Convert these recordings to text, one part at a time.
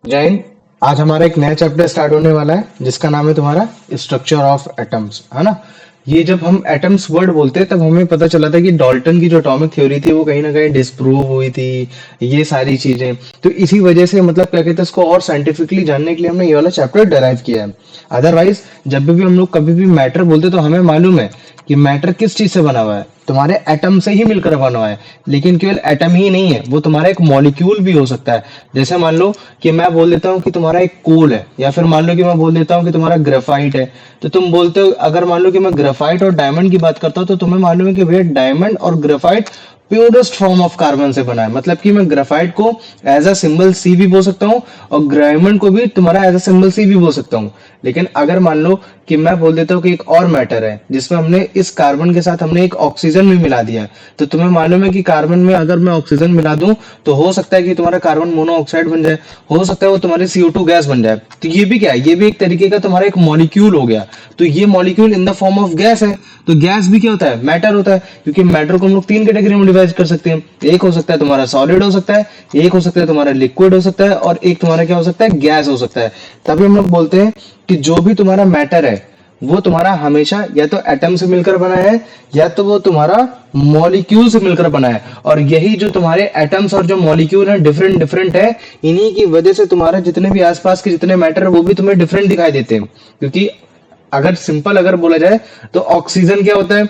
जैन, आज हमारा एक नया चैप्टर स्टार्ट होने वाला है जिसका नाम है तुम्हारा स्ट्रक्चर ऑफ एटम्स, है ना। ये जब हम एटम्स वर्ड बोलते हैं तब हमें पता चला था कि डाल्टन की जो एटॉमिक थ्योरी थी वो कहीं ना कहीं डिस्प्रूव हुई थी, ये सारी चीजें। तो इसी वजह से मतलब क्या कहते हैं, इसको और साइंटिफिकली जानने के लिए हमने ये वाला चैप्टर डराइव किया है। अदरवाइज जब भी हम लोग कभी भी मैटर बोलते तो हमें मालूम है कि मैटर किस चीज से बना हुआ है, तुम्हारे एटम से ही मिलकर बना हुआ है। लेकिन केवल एटम ही नहीं है, वो तुम्हारा एक मॉलिक्यूल भी हो सकता है। जैसे मान लो कि मैं बोल देता हूँ कि तुम्हारा एक कोल है, या फिर मान लो कि मैं बोल देता हूँ कि तुम्हारा ग्रेफाइट है। तो तुम बोलते हो, अगर मान लो कि मैं ग्रेफाइट और डायमंड की बात करता हूँ तो तुम्हें मालूम है कि भैया डायमंड और graphite purest form of carbon से बना है। मतलब कि मैं ग्रेफाइट को एज अ सिंबल सी भी बोल सकता हूँ और डायमंड को भी तुम्हारा एज अ सिंबल सी भी बोल सकता हूँ। लेकिन अगर मान लो कि मैं बोल देता हूँ कि एक और मैटर है जिसमें हमने इस कार्बन के साथ हमने एक ऑक्सीजन भी मिला दिया है, तो तुम्हें मालूम है कि कार्बन में अगर मैं ऑक्सीजन मिला दूं तो हो सकता है कि तुम्हारा कार्बन मोनोऑक्साइड बन जाए, हो सकता है वो तुम्हारी CO2 गैस बन जाए। तो ये भी क्या है, ये भी एक तरीके का तुम्हारा एक मॉलिक्यूल हो गया। तो ये molecule in the form of gas है। तो गैस भी क्या होता है, मैटर होता है। क्योंकि मैटर को हम लोग तीन कैटेगरी में डिवाइड कर सकते हैं। एक हो सकता है तुम्हारा सॉलिड हो सकता है, एक हो सकता है तुम्हारा लिक्विड हो सकता है, और एक तुम्हारा क्या हो सकता है, गैस हो सकता है। तभी हम लोग बोलते हैं कि जो भी तुम्हारा मैटर है वो तुम्हारा हमेशा या तो एटम से मिलकर बना है या तो वो तुम्हारा मॉलिक्यूल से मिलकर बना है। और यही जो तुम्हारे एटम्स और जो मॉलिक्यूल है डिफरेंट डिफरेंट है, इन्हीं की वजह से तुम्हारे जितने भी आसपास के जितने मैटर है वो भी तुम्हें डिफरेंट दिखाई देते हैं। क्योंकि अगर सिंपल अगर बोला जाए तो ऑक्सीजन क्या होता है,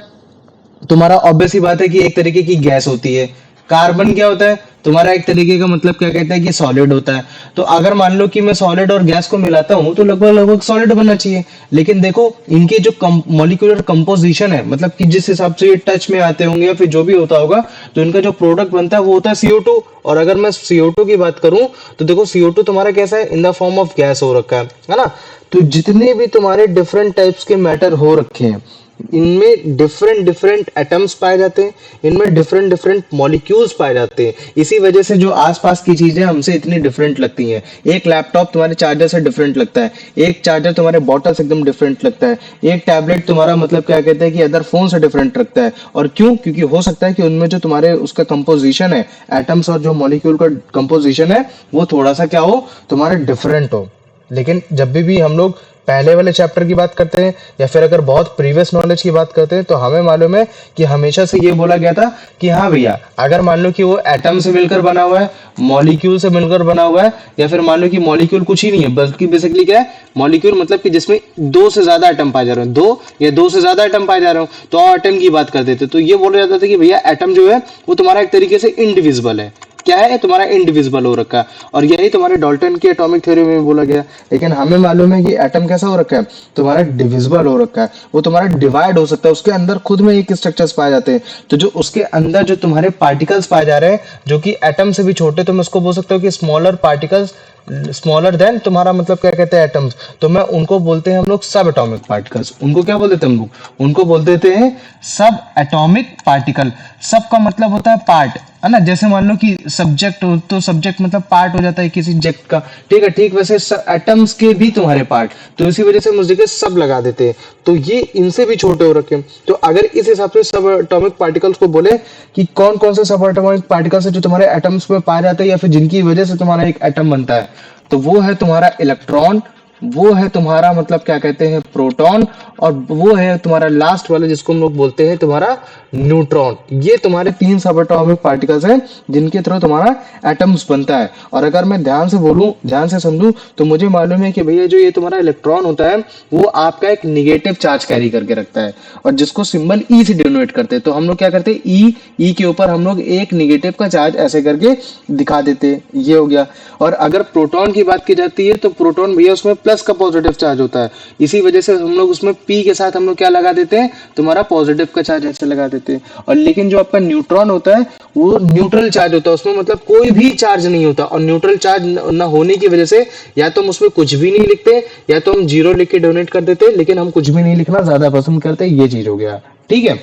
तुम्हारा ऑब्वियस ही बात है कि एक तरीके की गैस होती है। कार्बन क्या होता है, तुम्हारा एक तरीके का मतलब क्या कहते हैं कि सॉलिड होता है। तो अगर मान लो कि मैं सॉलिड और गैस को मिलाता हूं तो लगभग लगभग सॉलिड बनना चाहिए। लेकिन देखो इनके जो मॉलिक्यूलर कंपोजिशन है, मतलब कि जिस हिसाब से ये टच में आते होंगे या फिर जो भी होता होगा, तो इनका जो प्रोडक्ट बनता है वो होता है CO2। और अगर मैं CO2 की बात करूं तो देखो CO2 तुम्हारा कैसा है, in the form of gas हो रखा है ना। तो जितने भी तुम्हारे डिफरेंट टाइप्स के मैटर हो रखे हैं, इनमें डिफरेंट डिफरेंट एटम्स पाए जाते हैं, इनमें डिफरेंट डिफरेंट मॉलिक्यूल्स पाए जाते हैं। इसी वजह से जो आसपास की चीजें हमसे इतनी डिफरेंट लगती हैं। एक लैपटॉप तुम्हारे चार्जर से डिफरेंट लगता है, एक चार्जर तुम्हारे बॉटल से एकदम डिफरेंट लगता है, एक टैबलेट तुम्हारा मतलब क्या कहते हैं कि अदर फोन से डिफरेंट लगता है। और क्यों, क्योंकि हो सकता है कि उनमें जो तुम्हारे उसका कंपोजिशन है, एटम्स और जो मॉलिक्यूल का कंपोजिशन है, वो थोड़ा सा क्या हो, तुम्हारा डिफरेंट हो। लेकिन जब भी हम लोग पहले वाले चैप्टर की बात करते हैं या फिर अगर बहुत प्रीवियस नॉलेज की बात करते हैं तो हमें मालूम है कि हमेशा से ये बोला गया था कि हाँ भैया, अगर मान लो कि वो एटम से मिलकर बना हुआ है, मॉलिक्यूल से मिलकर बना हुआ है, या फिर मान लो कि मॉलिक्यूल कुछ ही नहीं है बल्कि बेसिकली क्या है, मॉलिक्यूल मतलब कि जिसमें दो से ज्यादा एटम पाए जा रहे हैं, दो या दो से ज्यादा एटम पाए जा रहे हो, तो एटम की बात करते थे। तो ये बोला जाता था कि भैया एटम जो है वो तुम्हारा एक तरीके से इनडिविजिबल है। क्या है, तुम्हारा इंडिविजिबल हो रखा है। और यही तुम्हारे डाल्टन की एटॉमिक थ्योरी में बोला गया। लेकिन हमें मालूम है कि एटम कैसा हो रखा है, तुम्हारा डिविजिबल हो रखा है। वो तुम्हारा डिवाइड हो सकता है, उसके अंदर खुद में एक स्ट्रक्चर्स पाए जाते हैं। तो जो उसके अंदर जो तुम्हारे पार्टिकल्स पाए जा रहे हैं जो कि एटम से भी छोटे, तो मैं उसको बोल सकता हूँ कि स्मॉलर पार्टिकल्स, स्मॉलर देन तुम्हारा मतलब क्या कहते हैं एटम्स, तो मैं उनको बोलते हैं हम लोग सब एटॉमिक पार्टिकल्स। उनको क्या बोल देते हैं हम लोग, उनको बोल देते हैं सब एटॉमिक पार्टिकल। सब का मतलब होता है पार्ट, है ना। जैसे मान लो कि सब्जेक्ट हो तो सब्जेक्ट मतलब पार्ट हो जाता है किसी जेक्ट का, ठीक है। ठीक वैसे एटम्स के भी तुम्हारे पार्ट, तो इसी वजह से मुझे के सब लगा देते हैं। तो ये इनसे भी छोटे हो रखे हैं। तो अगर इस हिसाब से सब एटॉमिक पार्टिकल्स को बोले कि कौन कौन से सब एटॉमिक पार्टिकल्स है जो तुम्हारे एटम्स में पाए जाते हैं या फिर जिनकी वजह से तुम्हारा एक एटम बनता है, तो वो है तुम्हारा इलेक्ट्रॉन, वो है तुम्हारा मतलब क्या कहते हैं प्रोटॉन, और वो है तुम्हारा लास्ट वाला जिसको हम लोग बोलते हैं तुम्हारा न्यूट्रॉन। ये तुम्हारे तीन सब एटॉमिक पार्टिकल्स हैं जिनके थ्रू तुम्हारा एटम्स बनता है। और अगर मैं ध्यान से बोलूं, ध्यान से समझूं, तो मुझे मालूम है कि भैया जो ये तुम्हारा इलेक्ट्रॉन होता है वो आपका एक निगेटिव चार्ज कैरी करके रखता है, और जिसको सिंबल ई से डिनोट करते हैं। तो हम लोग क्या करते हैं, ई के ऊपर हम लोग एक निगेटिव का चार्ज ऐसे करके दिखा देते हैं। ये हो गया। और अगर प्रोटॉन की बात की जाती है तो प्रोटॉन भैया उसमें प्लस का पॉजिटिव चार्ज होता है। इसी वजह से हम लोग उसमें पी के साथ हम लोग क्या लगा देते हैं, तुम्हारा पॉजिटिव का चार्ज ऐसे लगा देते हैं। और लेकिन जो आपका न्यूट्रॉन होता है वो न्यूट्रल चार्ज होता है, उसमें मतलब कोई भी चार्ज नहीं होता। और न्यूट्रल चार्ज न होने की वजह से या तो हम उसमें कुछ भी नहीं लिखते या तो हम जीरो लिख के डोनेट कर देते, लेकिन हम कुछ भी नहीं लिखना ज्यादा पसंद करते। ये चीज हो गया, ठीक है।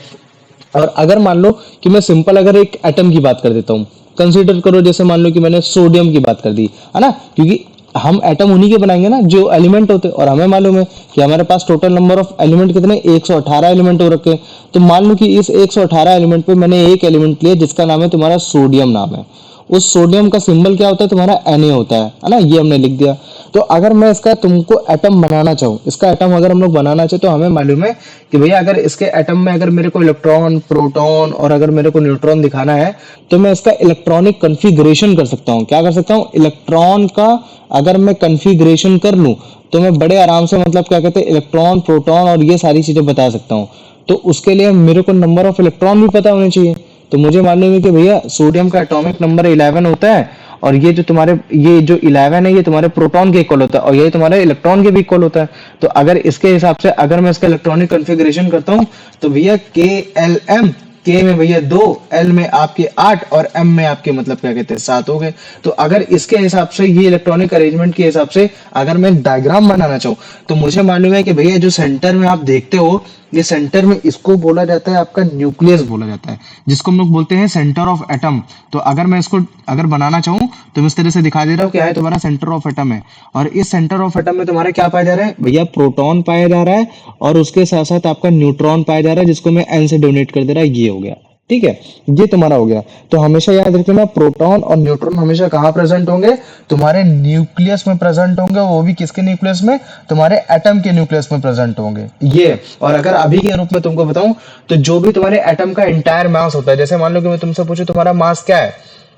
और अगर मान लो कि मैं सिंपल अगर एक एटम की बात कर देता हूँ, कंसीडर करो जैसे मान लो कि मैंने सोडियम की बात कर दी, है ना। क्योंकि हम एटम उन्हीं के बनाएंगे ना जो एलिमेंट होते हैं, और हमें मालूम है कि हमारे पास टोटल नंबर ऑफ एलिमेंट कितने, 118 एलिमेंट हो रखे हैं। तो मान लो कि इस 118 एलिमेंट पे मैंने एक एलिमेंट लिया जिसका नाम है तुम्हारा सोडियम नाम है। उस सोडियम का सिंबल क्या होता है तुम्हारा, Na होता है ना, ये हमने लिख दिया। तो अगर मैं इसका तुमको एटम बनाना चाहूँ, इसका एटम अगर हम लोग बनाना चाहे तो हमें मालूम है कि भैया अगर इसके एटम में अगर मेरे को इलेक्ट्रॉन, प्रोटॉन और अगर मेरे को न्यूट्रॉन दिखाना है तो मैं इसका इलेक्ट्रॉनिक कन्फिग्रेशन कर सकता हूँ। क्या कर सकता हूँ, इलेक्ट्रॉन का अगर मैं कन्फिग्रेशन कर लूँ तो मैं बड़े आराम से मतलब क्या कहते हैं इलेक्ट्रॉन, प्रोटॉन और ये सारी चीजें बता सकता हूँ। तो उसके लिए मेरे को नंबर ऑफ इलेक्ट्रॉन भी पता होने चाहिए। तो मुझे मालूम है कि भैया सोडियम का एटॉमिक नंबर 11 होता है और ये जो तुम्हारे ये जो 11 है ये तुम्हारे प्रोटॉन के इक्वल होता है और ये तुम्हारे इलेक्ट्रॉन के भी इक्वल होता है। तो अगर इसके हिसाब से अगर मैं इसका इलेक्ट्रॉनिक कॉन्फ़िगरेशन करता हूँ तो भैया KLM, के में भैया 2, एल में आपके 8 और एम में आपके मतलब क्या कहते हैं 7 हो गए। तो अगर इसके हिसाब से ये इलेक्ट्रॉनिक अरेंजमेंट के हिसाब से अगर मैं डायग्राम बनाना चाहूँ तो मुझे मालूम है कि भैया जो सेंटर में आप देखते हो ये सेंटर में इसको बोला जाता है आपका न्यूक्लियस बोला जाता है, जिसको हम लोग बोलते हैं सेंटर ऑफ एटम। तो अगर मैं इसको अगर बनाना चाहूँ तो मैं इस तरह से दिखा दे रहा हूँ कि है तुम्हारा सेंटर ऑफ एटम है और इस सेंटर ऑफ एटम में तुम्हारा क्या पाया जा रहा है भैया, प्रोटॉन पाया जा रहा है और उसके साथ साथ आपका न्यूट्रॉन पाया जा रहा है जिसको मैं एन से डोनेट कर दे रहा है, ये हो गया। ठीक है, ये तुम्हारा हो गया। तो हमेशा याद रखना प्रोटॉन और न्यूट्रॉन हमेशा कहाँ प्रेजेंट होंगे, तुम्हारे न्यूक्लियस में प्रेजेंट होंगे, वो भी किसके न्यूक्लियस में, तुम्हारे एटम के न्यूक्लियस में प्रेजेंट होंगे ये। और अगर अभी के रूप में तुमको बताऊं तो जो भी तुम्हारे एटम का इंटायर मास होता है, जैसे मान लो कि मैं तुमसे पूछूं तुम्हारा मास क्या है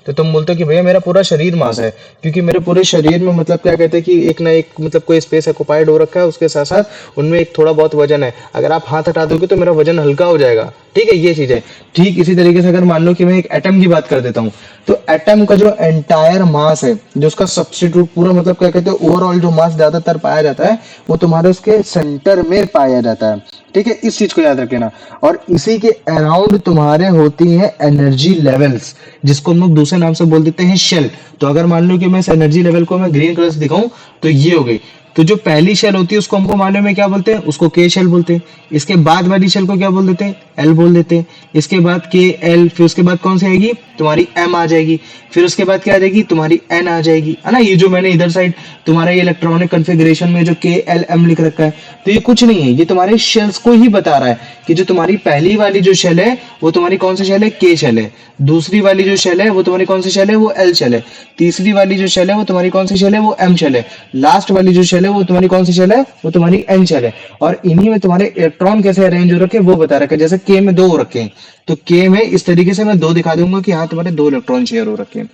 तो तुम बोलते हो कि भैया मेरा पूरा शरीर मास है, क्योंकि मेरे पूरे शरीर में मतलब क्या कहते हैं कि एक ना एक मतलब कोई स्पेस ऑक्युपाइड हो रखा है, उसके साथ साथ उनमें एक थोड़ा बहुत वजन है। अगर आप हाथ हटा दोगे तो मेरा वजन हल्का हो जाएगा। ठीक है, ये चीज है। ठीक इसी तरीके से अगर मान लो कि मैं एक एटम की बात कर देता हूँ तो एटम का जो एंटायर मास है, जो उसका सब्स्टिट्यूट पूरा मतलब क्या कहते हैं ओवरऑल जो मास ज्यादातर पाया जाता है वो तुम्हारे उसके सेंटर में पाया जाता है। ठीक है, इस चीज को याद रखना। और इसी के अराउंड तुम्हारे होती है एनर्जी लेवल्स, जिसको हम लोग दूसरे नाम से बोल देते हैं शेल। तो अगर मान लो कि मैं इस एनर्जी लेवल को मैं ग्रीन कलर से दिखाऊं तो ये हो गई। तो जो पहली शेल होती है उसको हमको मालूम है क्या बोलते हैं, उसको के शेल बोलते हैं। इसके बाद वाली शेल को क्या बोल देते हैं, एल बोल देते हैं। इसके बाद के एल, फिर उसके बाद कौन सी आएगी तुम्हारी एम आ जाएगी, फिर उसके बाद क्या आ जाएगी तुम्हारी एन आ जाएगी, है ना। ये जो मैंने इधर साइड तुम्हारा ये इलेक्ट्रॉनिक कॉन्फ़िगरेशन में जो के एल एम लिख रखा है तो ये कुछ नहीं है, ये तुम्हारे शेल्स को ही बता रहा है कि जो तुम्हारी पहली वाली जो शेल है वो तुम्हारी कौन सी शेल है, के शेल है। दूसरी वाली जो शेल है वो तुम्हारी कौन सी शेल है, वो एल शेल है। तीसरी वाली जो शेल है वो तुम्हारी कौन सी शेल है, वो एम शेल है। लास्ट वाली जो शेल है वो तुम्हारी कौन सी शेल है, वो तुम्हारी एन शेल है। और इन्हीं में तुम्हारे इलेक्ट्रॉन कैसे अरेंज हो रखे वो बता रखा है। जैसे के में 2 हो रखे हैं तो के में इस तरीके से मैं 2 दिखा दूंगा कि हाँ तुम्हारे 2 इलेक्ट्रॉन शेयर हो रखे हैं।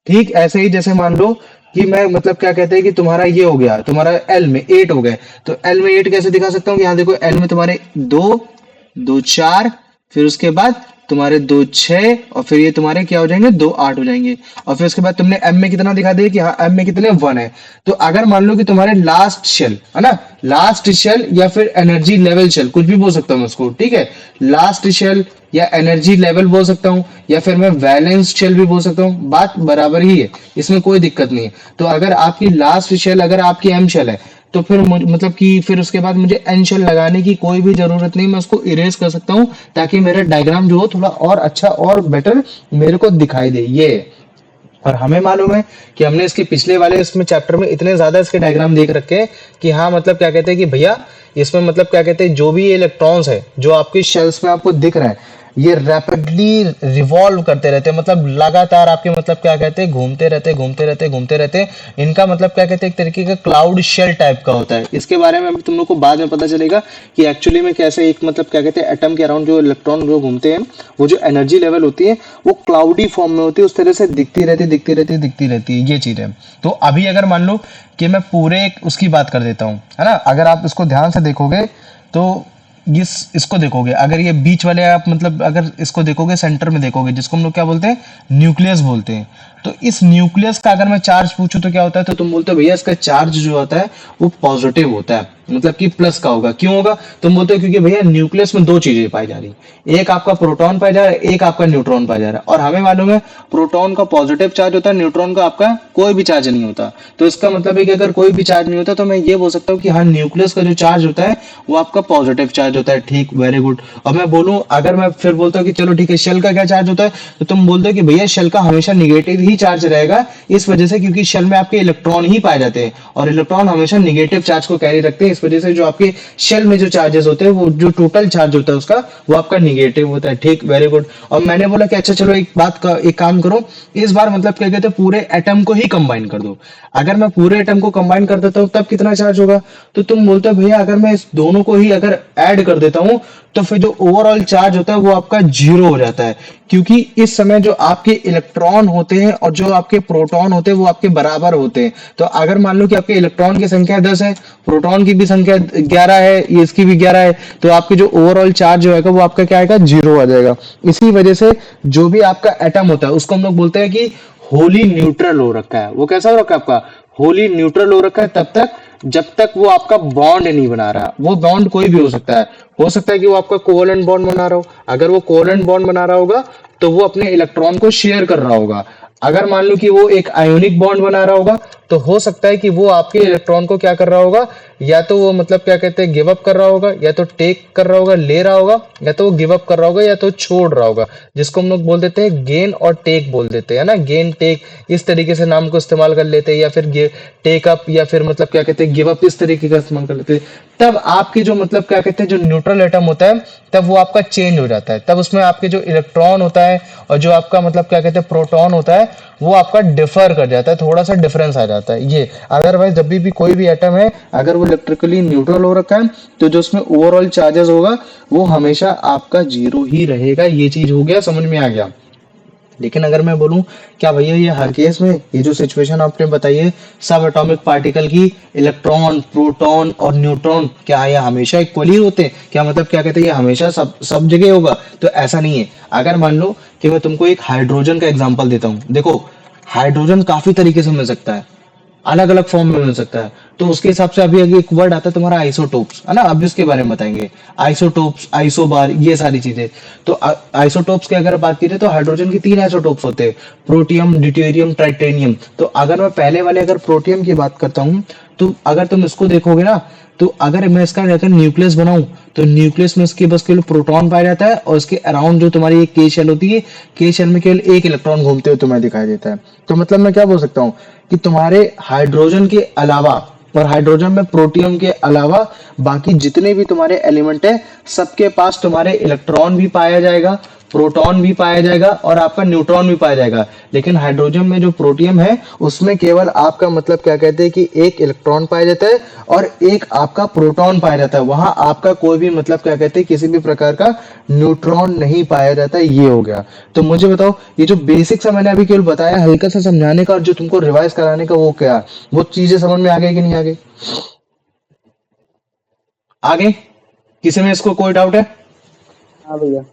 ठीक ऐसे ही जैसे मान लो कि मैं मतलब क्या कहते हैं कि तुम्हारा ये हो गया, तुम्हारा एल में 8 हो गए तो एल में 8 कैसे दिखा सकता हूँ कि यहाँ देखो एल में तुम्हारे 2 2 4, फिर उसके बाद तुम्हारे 2 6 और फिर ये तुम्हारे क्या हो जाएंगे 2 8 हो जाएंगे। और फिर उसके बाद तुमने एम में कितना दिखा दिया कि हाँ एम में कितने 1 है। तो अगर मान लो कि तुम्हारे लास्ट शेल है ना, लास्ट शेल या फिर एनर्जी लेवल शेल, कुछ भी बोल सकता हूँ मैं उसको। ठीक है, लास्ट शेल या एनर्जी लेवल बोल सकता हूँ या फिर मैं वैलेंस शेल भी बोल सकता हूँ, बात बराबर ही है, इसमें कोई दिक्कत नहीं है। तो अगर आपकी लास्ट शेल अगर आपकी एम शेल है तो फिर मतलब कि फिर उसके बाद मुझे एन शेल लगाने की कोई भी जरूरत नहीं, मैं उसको इरेज कर सकता हूँ ताकि मेरा डायग्राम जो हो थोड़ा और अच्छा और बेटर मेरे को दिखाई दे ये। और हमें मालूम है कि हमने इसके पिछले वाले इसमें चैप्टर में इतने ज्यादा इसके डायग्राम देख रखे हैं कि हाँ मतलब क्या कहते हैं कि भैया इसमें मतलब क्या कहते हैं जो भी इलेक्ट्रॉन्स है जो आपकी शेल्स में आपको दिख रहा है ये रैपिडली रिवॉल्व करते रहते हैं, मतलब लगातार आपके मतलब क्या कहते हैं घूमते रहते घूमते रहते घूमते रहते। इनका मतलब क्या कहते हैं एक तरीके का क्लाउड शेल टाइप का होता है। इसके बारे में तुम लोग को बाद में पता चलेगा कि एक्चुअली में कैसे एक मतलब क्या कहते हैं एटम के अराउंड जो इलेक्ट्रॉन जो घूमते हैं वो जो एनर्जी लेवल होती है वो क्लाउडी फॉर्म में होती है, उस तरह से दिखती रहती है ये चीज है। तो अभी अगर मान लो कि मैं पूरे उसकी बात कर देता हूँ, है ना, अगर आप इसको ध्यान से देखोगे तो इसको देखोगे, अगर ये बीच वाले आप मतलब अगर इसको देखोगे सेंटर में देखोगे जिसको हम लोग क्या बोलते हैं न्यूक्लियस बोलते हैं। तो इस न्यूक्लियस का अगर मैं चार्ज पूछूं तो क्या होता है, तो तुम बोलते हो भैया इसका चार्ज जो होता है वो पॉजिटिव होता है, मतलब कि प्लस का होगा। क्यों होगा, तुम बोलते हो क्योंकि भैया न्यूक्लियस में 2 चीजें पाई जा रही, एक आपका प्रोटॉन पाया जा रहा है, एक आपका न्यूट्रॉन पाया जा रहा है। और हमें मालूम है प्रोटॉन का पॉजिटिव चार्ज होता है, न्यूट्रॉन का आपका कोई भी चार्ज नहीं होता। तो इसका मतलब है कि अगर कोई भी चार्ज नहीं होता तो मैं ये बोल सकता हूँ कि हाँ न्यूक्लियस का जो चार्ज होता है वो आपका पॉजिटिव चार्ज होता है। ठीक, वेरी गुड। और मैं बोलूं अगर मैं फिर बोलता हूँ कि चलो ठीक है शेल का क्या चार्ज होता है, तो तुम बोलते हो कि भैया शेल का हमेशा निगेटिव ही चार्ज रहेगा, इस वजह से क्योंकि शेल में आपके इलेक्ट्रॉन ही पाए जाते हैं और इलेक्ट्रॉन हमेशा निगेटिव चार्ज को कैरी रखते हैं, इस वजह से जो आपके शेल में जो चार्जेस होते हैं, वो जो टोटल चार्ज होता है उसका, वो आपका निगेटिव होता है। ठीक, वेरी गुड। और मैंने बोला कि अच्छा चलो एक काम करो, इस बार मतलब क्या कहते हैं, पूरे एटम को ही कंबाइन कर दो। अगर मैं पूरे एटम को कंबाइन कर देता हूँ तब कितना चार्ज होगा? तो तुम बोलते हो भैया अगर मैं इस दोनों को ही अगर ऐड कर देता हूँ तो फिर जो ओवरऑल चार्ज होता है वो आपका जीरो हो जाता है, क्योंकि इस समय जो आपके इलेक्ट्रॉन होते हैं और जो आपके प्रोटॉन होते हैं वो आपके बराबर होते हैं। तो अगर मान लो कि आपके इलेक्ट्रॉन की संख्या 10 है, प्रोटॉन की भी संख्या 11 है, ये इसकी भी 11 है, तो आपके जो ओवरऑल चार्ज जो आएगा वो आपका क्या आएगा? जीरो आ जाएगा। इसी वजह से जो भी आपका एटम होता है उसको हम लोग बोलते हैं कि होली न्यूट्रल हो रखा है। वो कैसा हो रखा है आपका? होली न्यूट्रल हो रखा है तब तक जब तक वो आपका बॉन्ड नहीं बना रहा। वो बॉन्ड कोई भी हो सकता है कि वो आपका कोवलेंट बॉन्ड बना रहा हो। अगर वो कोवलेंट बॉन्ड बना रहा होगा तो वो अपने इलेक्ट्रॉन को शेयर कर रहा होगा। अगर मान लो कि वो एक आयोनिक बॉन्ड बना रहा होगा तो हो सकता है कि वो आपके इलेक्ट्रॉन को क्या कर रहा होगा, या तो वो मतलब क्या कहते हैं गिव अप कर रहा होगा, या तो टेक कर रहा होगा, ले रहा होगा, या तो वो गिव अप कर रहा होगा, या तो छोड़ रहा होगा, जिसको हम लोग बोल देते हैं गेन और टेक बोल देते हैं ना। गेन टेक इस तरीके से नाम को इस्तेमाल कर लेते हैं, या फिर टेक अप, या फिर मतलब क्या कहते हैं गिव अप, इस तरीके का इस्तेमाल कर लेते हैं। तब आपके जो मतलब क्या कहते हैं जो न्यूट्रल एटम होता है तब वो आपका चेंज हो जाता है। तब उसमें आपके जो इलेक्ट्रॉन होता है और जो आपका मतलब क्या कहते हैं प्रोटॉन होता है वो आपका डिफर कर जाता है, थोड़ा सा डिफरेंस आ जाता है ये। अदरवाइज जब भी कोई भी एटम है अगर वो इलेक्ट्रिकली न्यूट्रल हो रखा है तो जो उसमें ओवरऑल चार्जेस होगा वो हमेशा आपका जीरो ही रहेगा। ये चीज हो गया, समझ में आ गया। लेकिन अगर मैं बोलूं क्या भैया ये हर केस में ये जो सिचुएशन आपने बताई है सब एटॉमिक पार्टिकल की, इलेक्ट्रॉन, प्रोटॉन और न्यूट्रॉन, क्या ये हमेशा इक्वली होते हैं? क्या मतलब क्या कहते हैं ये हमेशा सब जगह होगा? तो ऐसा नहीं है। अगर मान लो कि मैं तुमको एक हाइड्रोजन का एग्जांपल देता हूँ, देखो हाइड्रोजन काफी तरीके से मिल सकता है, अलग अलग फॉर्म में मिल सकता है। तो उसके हिसाब से अभी अभी एक वर्ड आता है तुम्हारा आइसोटोप्स, है ना, अभी उसके बारे में बताएंगे। आइसोटोप्स, आइसोबार, ये सारी चीजें। तो आइसोटोप्स की अगर बात की जाए तो हाइड्रोजन की 3 आइसोटोप्स होते हैं, प्रोटियम, ड्यूटेरियम, ट्राइटेनियम। तो अगर मैं पहले वाले अगर प्रोटियम की बात करता हूँ तो अगर तुम इसको देखोगे ना तो अगर मैं इसका जाकर न्यूक्लियस बनाऊं तो न्यूक्लियस में इसके बस केवल प्रोटॉन पाया जाता है और इसके अराउंड जो तुम्हारी एक के शेल होती है, के शेल में केवल एक इलेक्ट्रॉन घूमते हुए तुम्हें दिखाई देता है। तो मतलब मैं क्या बोल सकता हूँ कि तुम्हारे हाइड्रोजन के अलावा और हाइड्रोजन में प्रोटियम के अलावा बाकी जितने भी तुम्हारे एलिमेंट है सबके पास तुम्हारे इलेक्ट्रॉन भी पाया जाएगा, प्रोटॉन भी पाया जाएगा और आपका न्यूट्रॉन भी पाया जाएगा। लेकिन हाइड्रोजन में जो प्रोटियम है उसमें केवल आपका मतलब क्या कहते हैं कि एक इलेक्ट्रॉन पाया जाता है और एक आपका प्रोटॉन पाया जाता है। वहां आपका कोई भी मतलब क्या कहते हैं किसी भी प्रकार का न्यूट्रॉन नहीं पाया जाता है। ये हो गया। तो मुझे बताओ ये जो बेसिक सा मैंने अभी केवल बताया हल्का सा समझाने का और जो तुमको रिवाइज कराने का वो क्या, वो चीजें समझ में आ गई कि नहीं आ गई? आ गई? किसी में इसको कोई डाउट है? हाँ भैया।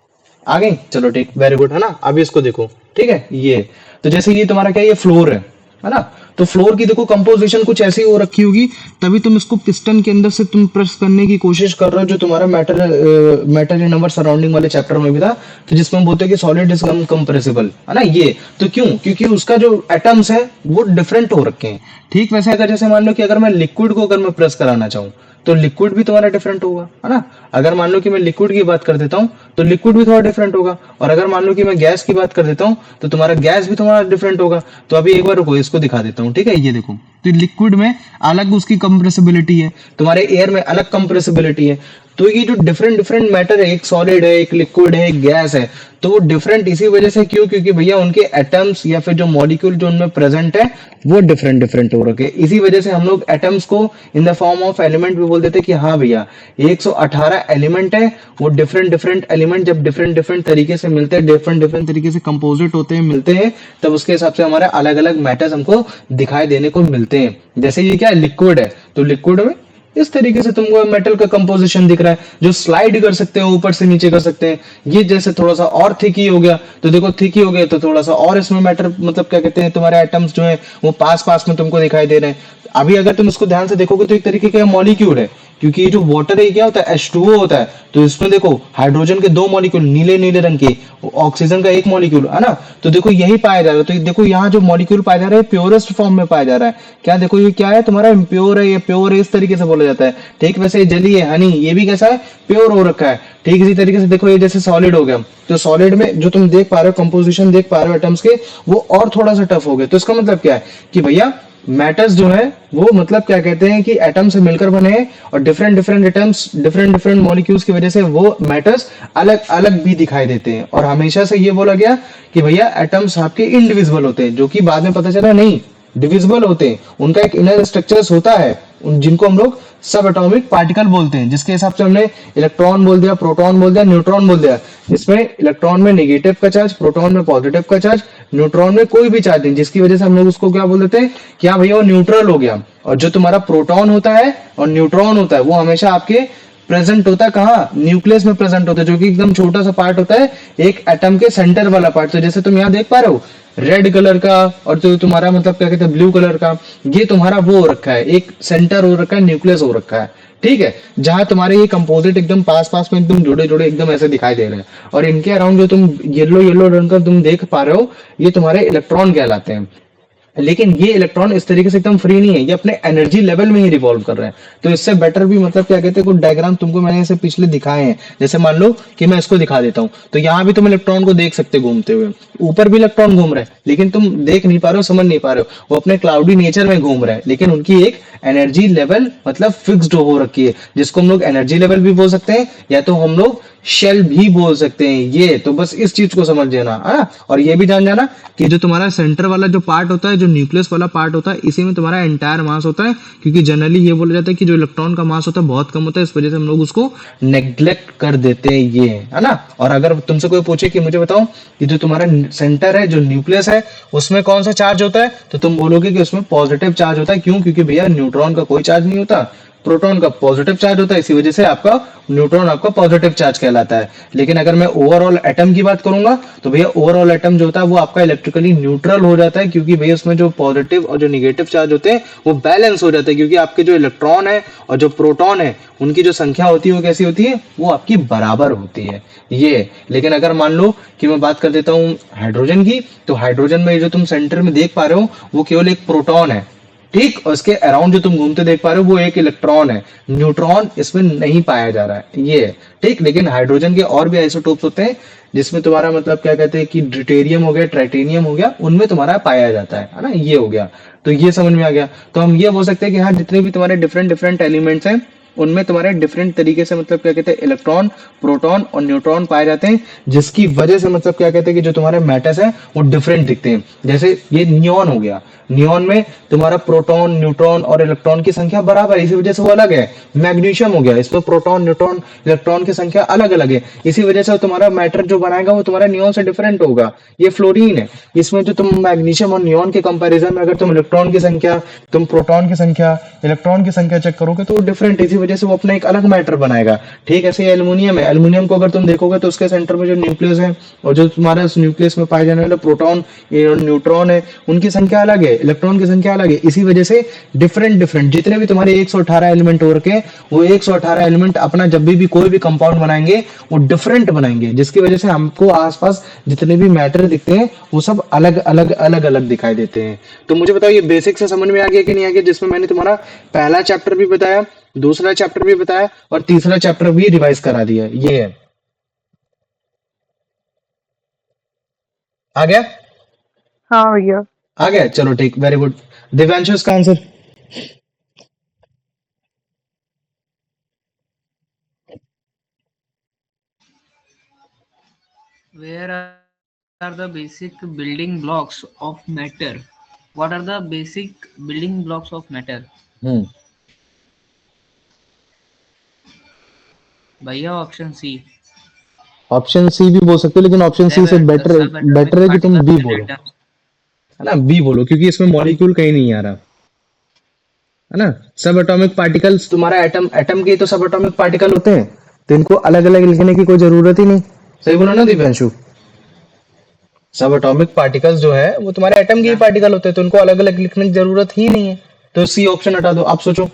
आ गई, चलो ठीक, वेरी गुड, है ना। अभी इसको देखो, ठीक है। ये तो जैसे ये तुम्हारा क्या, ये फ्लोर है ना। तो फ्लोर की देखो कंपोजिशन कुछ ऐसी हो रखी होगी, तभी तुम इसको पिस्टन के अंदर से तुम प्रेस करने की कोशिश कर रहे हो, जो तुम्हारा मैटर इन अवर सराउंडिंग वाले चैप्टर में भी था, तो जिसमें हम बोलते हैं कि सॉलिड इज कंप्रेसिबल, है ना। ये तो क्यों? क्योंकि उसका जो एटम्स है वो डिफरेंट हो रखे हैं। ठीक वैसे अगर जैसे मान लो कि अगर मैं लिक्विड को अगर मैं प्रेस कराना चाहूँ तो लिक्विड भी तुम्हारा डिफरेंट होगा, है ना। अगर मान लो कि मैं लिक्विड की बात कर देता हूँ तो लिक्विड भी थोड़ा डिफरेंट होगा, और अगर मान लो कि मैं गैस की बात कर देता हूँ तो तुम्हारा गैस भी तुम्हारा डिफरेंट होगा। तो अभी एक बार रुको, इसको दिखा देता हूँ, ठीक है। ये देखो, तो लिक्विड में अलग उसकी कंप्रेसिबिलिटी है, तुम्हारे एयर में अलग कंप्रेसिबिलिटी है। तो ये जो डिफरेंट डिफरेंट मैटर है, एक सॉलिड है, एक लिक्विड है, एक गैस है, तो वो डिफरेंट इसी वजह से क्यों? क्योंकि भैया उनके एटम्स या फिर जो मॉलिक्यूल जो उनमें प्रेजेंट है वो डिफरेंट डिफरेंट हो रखे। इसी वजह से हम लोग एटम्स को in the form of element भी बोल देते हैं कि हाँ भैया 118 एलिमेंट है। वो डिफरेंट डिफरेंट एलिमेंट जब डिफरेंट डिफरेंट तरीके से मिलते हैं, डिफरेंट डिफरेंट तरीके से कंपोजिट होते हैं, मिलते हैं, तब उसके हिसाब से हमारे अलग अलग मैटर्स हमको दिखाई देने को मिलते हैं। जैसे ये क्या लिक्विड है, तो लिक्विड में इस तरीके से तुमको मेटल का कंपोजिशन दिख रहा है, जो स्लाइड कर सकते हो, ऊपर से नीचे कर सकते हैं। ये जैसे थोड़ा सा और थिक ही हो गया, तो देखो थिक ही हो गया तो थोड़ा सा और इसमें मैटर मतलब क्या कहते हैं तुम्हारे एटम्स जो है वो पास पास में तुमको दिखाई दे रहे हैं। अभी अगर तुम इसको ध्यान से देखोगे तो एक तरीके का मॉलिक्यूल है, क्योंकि ये जो वाटर है क्या होता है, H2O होता है। तो इसमें देखो हाइड्रोजन के 2 मॉलिक्यूल नीले नीले रंग के, ऑक्सीजन का 1 मॉलिक्यूल, है ना। तो देखो यही पाया जा रहा है। तो देखो यहाँ जो मॉलिक्यूल पाया जा रहा है प्योरेस्ट फॉर्म में पाया जा रहा है। क्या देखो ये क्या है तुम्हारा, इम्प्योर है, ये प्योर है, इस तरीके से बोला जाता है। ठीक वैसे जली है, हनी, ये भी कैसा है, प्योर हो रखा है। ठीक इसी तरीके से देखो ये जैसे सॉलिड हो गया, तो सॉलिड में जो तुम देख पा रहे हो कंपोजिशन देख पा रहे हो एटम्स के, वो और थोड़ा सा टफ हो गया। तो इसका मतलब क्या है कि भैया मैटर्स जो है वो मतलब क्या कहते हैं कि एटम से मिलकर बने हैं, और different different atoms different different molecules की वजह से वो मैटर्स अलग अलग भी दिखाई देते हैं। और हमेशा से ये बोला गया कि भैया एटम्स आपके इनडिविजिबल होते हैं, जो कि बाद में पता चला नहीं, डिविजिबल होते हैं। उनका एक इनर स्ट्रक्चर्स होता है जिनको हम लोग सब एटॉमिक पार्टिकल बोलते हैं, जिसके हिसाब से हमने इलेक्ट्रॉन बोल दिया, प्रोटॉन बोल दिया, न्यूट्रॉन बोल दिया। इसमें इलेक्ट्रॉन में नेगेटिव का चार्ज, प्रोटॉन में पॉजिटिव का चार्ज, न्यूट्रॉन में कोई भी चार्ज नहीं, जिसकी वजह से हम लोग उसको क्या बोल देते हैं कि हाँ भैया वो न्यूट्रल हो गया। और जो तुम्हारा प्रोटॉन होता है और न्यूट्रॉन होता है वो हमेशा आपके प्रेजेंट होता है कहाँ, न्यूक्लियस में प्रेजेंट होता है, जो कि एकदम छोटा सा पार्ट होता है एक एटम के सेंटर वाला पार्ट। तो जैसे तुम यहाँ देख पा रहे हो रेड कलर का, और जो तुम्हारा मतलब क्या कहते हैं ब्लू कलर का, ये तुम्हारा वो हो रखा है, एक सेंटर हो रखा है, न्यूक्लियस हो रखा है, ठीक है, जहां तुम्हारे ये कंपोजिट एकदम पास पास में एकदम जुड़े जुड़े एकदम ऐसे दिखाई दे रहे हैं। और इनके अराउंड जो तुम येलो येलो रंग का तुम देख पा रहे हो, ये तुम्हारे इलेक्ट्रॉन कहलाते हैं। लेकिन ये इलेक्ट्रॉन इस तरीके से एकदम फ्री नहीं है, ये अपने एनर्जी लेवल में ही रिवॉल्व कर रहे हैं। तो इससे बेटर भी मतलब क्या कहते हैं, कुछ डायग्राम तुमको मैंने इसे पिछले दिखाए हैं। जैसे मान लो कि मैं इसको दिखा देता हूँ, तो यहाँ भी तुम इलेक्ट्रॉन को देख सकते हो घूमते हुए, ऊपर भी इलेक्ट्रॉन घूम रहे हैं, लेकिन तुम देख नहीं पा रहे हो, समझ नहीं पा रहे हो, वो अपने क्लाउडी नेचर में घूम रहे हैं, लेकिन उनकी एक एनर्जी लेवल मतलब फिक्स्ड हो रखी है, जिसको हम लोग एनर्जी लेवल भी बोल सकते हैं, या तो हम लोग शेल भी बोल सकते हैं। ये तो बस इस चीज को समझ लेना है ना। और ये भी जान जाना कि जो तुम्हारा सेंटर वाला जो पार्ट होता है, जो न्यूक्लियस वाला पार्ट होता है, इसी में तुम्हारा एंटायर मास होता है। क्योंकि जनरली ये बोला जाता है कि जो इलेक्ट्रॉन का मास होता है बहुत कम होता है, इस वजह से हम लोग उसको नेग्लेक्ट कर देते हैं, ये है ना। और अगर तुमसे कोई पूछे कि मुझे बताओ कि जो तुम्हारा सेंटर है, जो न्यूक्लियस है, उसमें कौन सा चार्ज होता है, तो तुम बोलोगे कि उसमें पॉजिटिव चार्ज होता है। क्यों? क्योंकि भैया न्यूट्रॉन का कोई चार्ज नहीं होता, प्रोटॉन का पॉजिटिव चार्ज होता है, इसी वजह से आपका न्यूट्रॉन आपका पॉजिटिव चार्ज कहलाता है। लेकिन अगर मैं ओवरऑल एटम की बात करूंगा, तो भैया ओवरऑल एटम जो होता है वो आपका इलेक्ट्रिकली न्यूट्रल हो जाता है, क्योंकि भैया उसमें जो पॉजिटिव और जो निगेटिव चार्ज होते हैं वो बैलेंस हो जाते हैं। क्योंकि आपके जो इलेक्ट्रॉन है और जो प्रोटॉन है, उनकी जो संख्या होती है वो कैसी होती है, वो आपकी बराबर होती है, ये। लेकिन अगर मान लो कि मैं बात कर देता हूँ हाइड्रोजन की, तो हाइड्रोजन में जो तुम सेंटर में देख पा रहे हो वो केवल एक प्रोटॉन है, ठीक, और इसके अराउंड जो तुम घूमते देख पा रहे हो वो एक इलेक्ट्रॉन है, न्यूट्रॉन इसमें नहीं पाया जा रहा है, ये है, ठीक। लेकिन हाइड्रोजन के और भी आइसोटोप्स होते हैं, जिसमें तुम्हारा मतलब क्या कहते हैं कि ड्यूटेरियम हो गया, ट्राइटेनियम हो गया, उनमें तुम्हारा पाया जाता है ना, ये हो गया। तो ये समझ में आ गया। तो हम ये बोल सकते हैं कि हाँ, जितने भी तुम्हारे डिफरेंट डिफरेंट एलिमेंट्स हैं, उनमें तुम्हारे डिफरेंट तरीके से मतलब क्या कहते हैं इलेक्ट्रॉन, प्रोटॉन और न्यूट्रॉन पाए जाते हैं, जिसकी वजह से मतलब क्या कहते हैं कि जो तुम्हारे मैटर्स हैं वो डिफरेंट दिखते हैं। जैसे ये नियॉन हो गया, नियॉन में तुम्हारा प्रोटॉन, न्यूट्रॉन और इलेक्ट्रॉन की संख्या बराबर है, इसी वजह से वो अलग है। मैग्नीशियम हो गया, इसमें प्रोटॉन, न्यूट्रॉन, इलेक्ट्रॉन की संख्या अलग अलग है, इसी वजह से तुम्हारा मैटर जो बनाएगा वो तुम्हारा नियॉन से डिफरेंट होगा। ये फ्लोरीन है, इसमें जो तुम मैग्नीशियम और नियॉन के कंपैरिजन में अगर तुम इलेक्ट्रॉन की संख्या, तुम प्रोटॉन की संख्या, इलेक्ट्रॉन की संख्या चेक करोगे तो वो डिफरेंट, इसी वजह से वो अपना एक अलग मैटर बनाएगा, ठीक। ऐसे एल्यूमिनियम है, एल्यूमिनियम को अगर तुम देखोगे तो उसके सेंटर में जो न्यूक्लियस है और जो तुम्हारा उस न्यूक्लियस में पाए जाने वाले प्रोटॉन, न्यूट्रॉन है, उनकी संख्या अलग है, इलेक्ट्रॉन की संख्या अलग है, इसी वजह से डिफरेंट डिफरेंट जितने भी तुम्हारे 118 एलिमेंट हो रखे, वो 118 एलिमेंट अपना जब भी कोई भी कंपाउंड बनाएंगे वो डिफरेंट बनाएंगे, जिसकी वजह से हमको आसपास जितने भी मैटर दिखते हैं वो सब अलग अलग अलग अलग दिखाई देते हैं। तो मुझे बताओ ये बेसिक से समझ में आ गया कि नहीं आ गया, जिसमें मैंने तुम्हारा पहला चैप्टर भी बताया, दूसरा चैप्टर भी बताया और तीसरा चैप्टर भी रिवाइज करा दिया, ये है। आ गया? हाँ भैया। आ गया, चलो ठीक, वेरी गुड। दिव्यांशु इसका answer? Where are the basic building blocks of matter? What are the basic building blocks of matter? हम्म भैया ऑप्शन सी। ऑप्शन सी भी बोल सकते हो, लेकिन ऑप्शन सी से बेटर सब एटॉमिक बेटर है कि तुम बी पार्टिकल्स एंड बोलो, एटम्स। है ना, बी बोलो, क्योंकि इसमें मॉलिक्यूल कहीं नहीं आ रहा, है ना। सब एटॉमिक पार्टिकल्स तुम्हारा एटम, एटम के तो सब एटॉमिक पार्टिकल होते हैं, तो इनको अलग अलग लिखने की कोई जरूरत ही नहीं। सही बोला ना दिव्यांशु? सब एटॉमिक पार्टिकल्स जो है वो तुम्हारे एटम के ही क्या? पार्टिकल होते हैं, तो इनको अलग अलग लिखने की जरूरत ही नहीं है। तो सी ऑप्शन हटा दो, आप सोचो।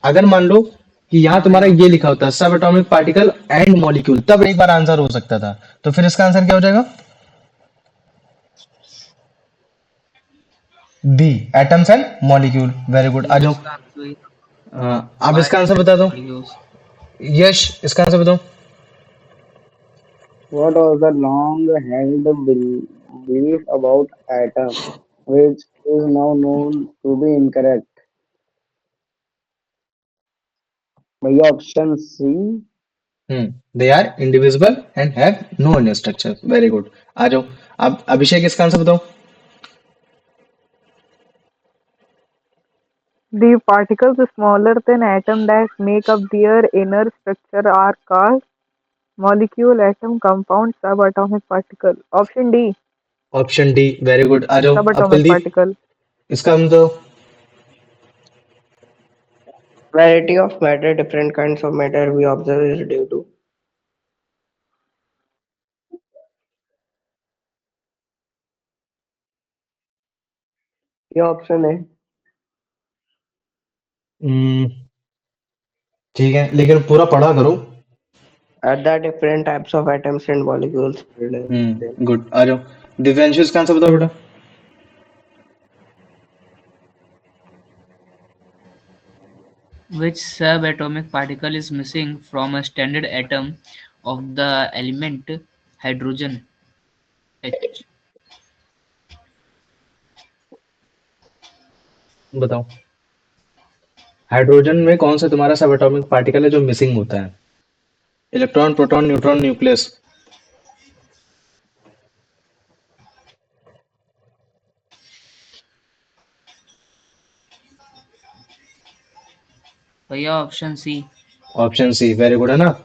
अगर मान लो कि यहाँ तुम्हारा ये लिखा होता है सब एटॉमिक पार्टिकल एंड मॉलिक्यूल, तब एक बार आंसर हो सकता था। तो फिर इसका आंसर क्या हो जाएगा? B, atoms and molecule. Very good, आ जाओ। इसका आंसर वही आप इसका आंसर बता दो। मॉलिक्यूल्स। यश, इसका आंसर बताओ। What was the long-held belief about atom, which is now known to be incorrect? भैया option C. They are indivisible and have no inner structure. Very good. आ जाओ। अब अभिषेक इसका आंसर बताओ। The particles smaller than atom that make up their inner structure are called molecule, atom, compound, subatomic particle. Option D, option D. Very good. आ जाओ अब subatomic Kuldeep particle. इसका हम तो। Variety of matter, different kinds of matter we observe is due to. ये option है. हम्म, ठीक है लेकिन पूरा पढ़ा करो। At the different types of atoms and molecules present. Good. आ जाओ दिव्यांशु इसका आंसर बताओ बेटा। Which subatomic particle is missing from a standard atom of the element hydrogen H? बताओ हाइड्रोजन में कौन सा तुम्हारा सब एटॉमिक पार्टिकल है जो मिसिंग होता है? Electron, proton, neutron, nucleus. भैया option C. Option C. Very good है ना।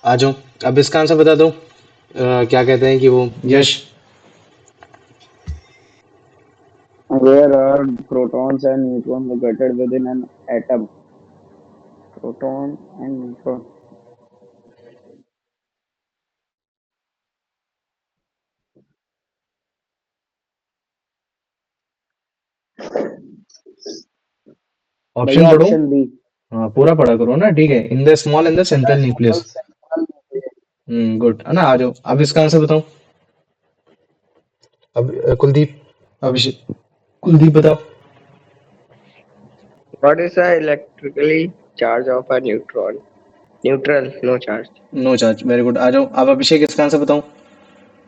आ जाओ अब इसका आंसर बता दो। क्या कहते हैं कि वो यश। Where are protons and neutrons located within an atom? Proton and neutron. Option भैया पढ़ो। Option B. हाँ पूरा पढ़ा करो ना। ठीक है। In the small in the central nucleus. Good है ना। आ जाओ अब इसका आंसर बताओ। अब कुलदीप, अभिषेक, कुलदीप बताओ। What is the electrically charge of a neutron? Neutral, no charge. No charge. Very good. आ जाओ अब अभिषेक इसका आंसर बताओ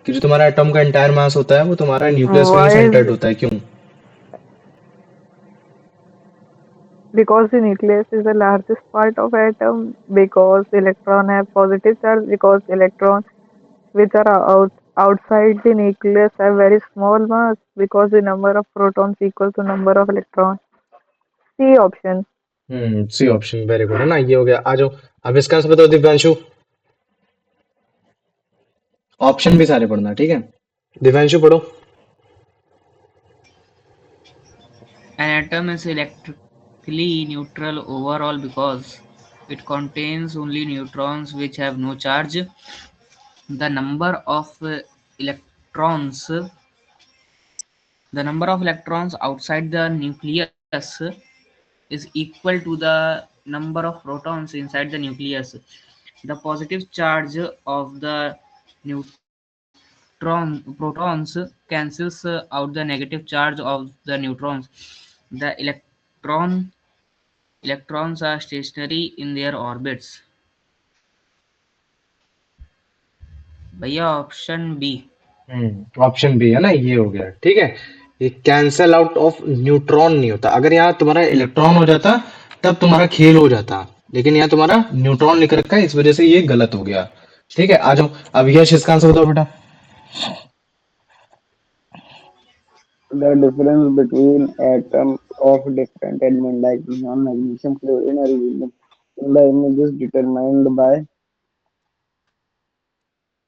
कि जो तुम्हारा एटॉम का एंटायर मास होता है वो तुम्हारा न्यूक्लियस में ही Why सेंटर्ड is होता है, क्यों? because the nucleus is the largest part of atom, because electron have positive charge, because electrons which are outside the nucleus have very small mass, because the number of protons equal to number of electrons. C option. C option. Very good है ना। ये हो गया। आ जाओ अब इसका answer बताओ Divyanshu. Option भी सारे पढ़ना, ठीक है। दिव्यांशु पढ़ो। An atom is electrically neutral overall because it contains only neutrons which have no charge. The number of electrons outside the nucleus is equal to the number of protons inside the nucleus. The positive charge of the protons cancels out the negative charge of the neutrons. The electrons are stationary in their orbits. भैया option B. Option B है ना। ये हो गया, ठीक है। ये cancel out of neutron नहीं होता। अगर यहाँ तुम्हारा इलेक्ट्रॉन हो जाता तब तुम्हारा खेल हो जाता, लेकिन यहाँ तुम्हारा न्यूट्रॉन लिख रखा है, इस वजह से ये गलत हो गया। ठीक है। आ जाओ अब यश इसका आंसर बताओ बेटा। The difference between atoms of different elements like neon, magnesium, chlorine, or aluminum in the image is determined by.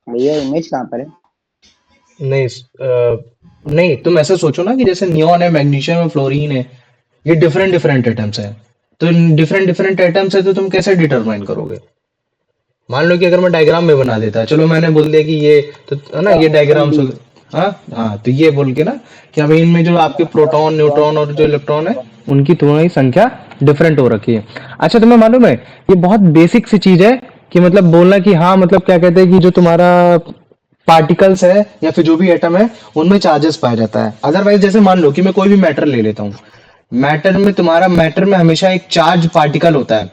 भैया इमेज कहाँ पर है? नहीं नहीं, तुम ऐसे सोचो ना कि जैसे नियॉन है, मैग्नीशियम है, फ्लोरीन है, ये डिफरेंट डिफरेंट एटम्स है। तो डिफरेंट डिफरेंट एटम्स है तो तुम कैसे डिटरमाइन करोगे? मान लो कि अगर मैं डायग्राम में बना देता, चलो मैंने बोल दिया कि ये तो है ना, ये डायग्राम्स हो गए। हाँ हाँ, तो ये बोल के ना कि अब इनमें जो आपके प्रोटॉन, न्यूट्रॉन और जो इलेक्ट्रॉन है उनकी थोड़ी संख्या डिफरेंट हो रखी है। अच्छा तुम्हें मालूम है ये बहुत बेसिक सी चीज है कि मतलब बोलना कि हाँ मतलब क्या कहते हैं कि जो तुम्हारा पार्टिकल्स है या फिर जो भी एटम है उनमें चार्जेस पाया जाता है। अदरवाइज जैसे मान लो कि मैं कोई भी मैटर ले लेता हूँ, मैटर में हमेशा एक चार्ज पार्टिकल होता है।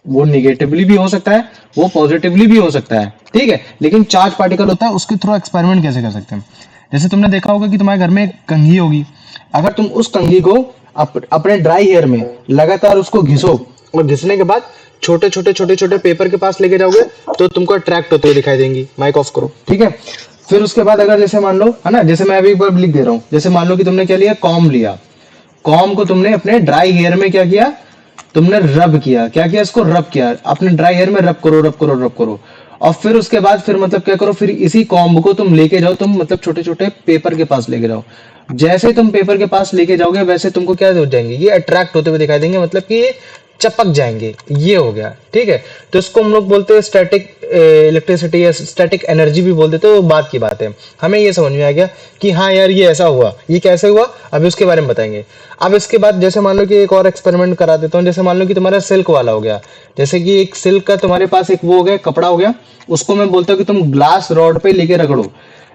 वो निगेटिवली भी हो सकता है, वो पॉजिटिवली भी हो सकता है, ठीक है। लेकिन चार्ज पार्टिकल होता है, उसके थ्रू एक्सपेरिमेंट कैसे कर सकते हैं? जैसे तुमने देखा होगा कि तुम्हारे घर में एक कंघी होगी, अगर तुम उस कंघी को अपने ड्राई हेयर में लगातार उसको घिसो, और घिसने के बाद छोटे छोटे पेपर के पास लेके जाओगे, तो तुमको अट्रैक्ट होते हुए दिखाई देंगी। माइक ऑफ करो, ठीक है। फिर उसके बाद अगर जैसे मान लो, है ना, जैसे मैं अभी एक बार लिख दे रहा हूँ, जैसे मान लो कि तुमने क्या लिया, कॉम लिया, कॉम को तुमने अपने ड्राई हेयर में क्या किया, तुमने रब किया, क्या किया, इसको रब किया, अपने ड्राई हेयर में रब करो रब करो रब करो। और फिर उसके बाद फिर मतलब क्या करो, फिर इसी कॉम्ब को तुम लेके जाओ, तुम मतलब छोटे छोटे पेपर के पास लेके जाओ। जैसे तुम पेपर के पास लेके जाओगे, वैसे तुमको क्या हो जाएंगे, ये अट्रैक्ट होते हुए दिखाई देंगे, मतलब कि ये चपक जाएंगे। ये हो गया, ठीक है। तो इसको हम लोग बोलते हैं स्टैटिक इलेक्ट्रिसिटी या स्टैटिक एनर्जी भी बोल देते हैं। तो बात की बात है, हमें ये समझ में आ गया कि हाँ यार ये ऐसा हुआ, ये कैसे हुआ, अभी उसके बारे में बताएंगे। अब इसके बाद जैसे मान लो कि एक और एक्सपेरिमेंट करा देता हूँ। जैसे मान लो कि तुम्हारा सिल्क वाला हो गया, जैसे कि एक सिल्क का तुम्हारे पास एक वो हो गया, कपड़ा हो गया, उसको मैं बोलता हूँ कि तुम ग्लास रॉड पे लेके रगड़ो।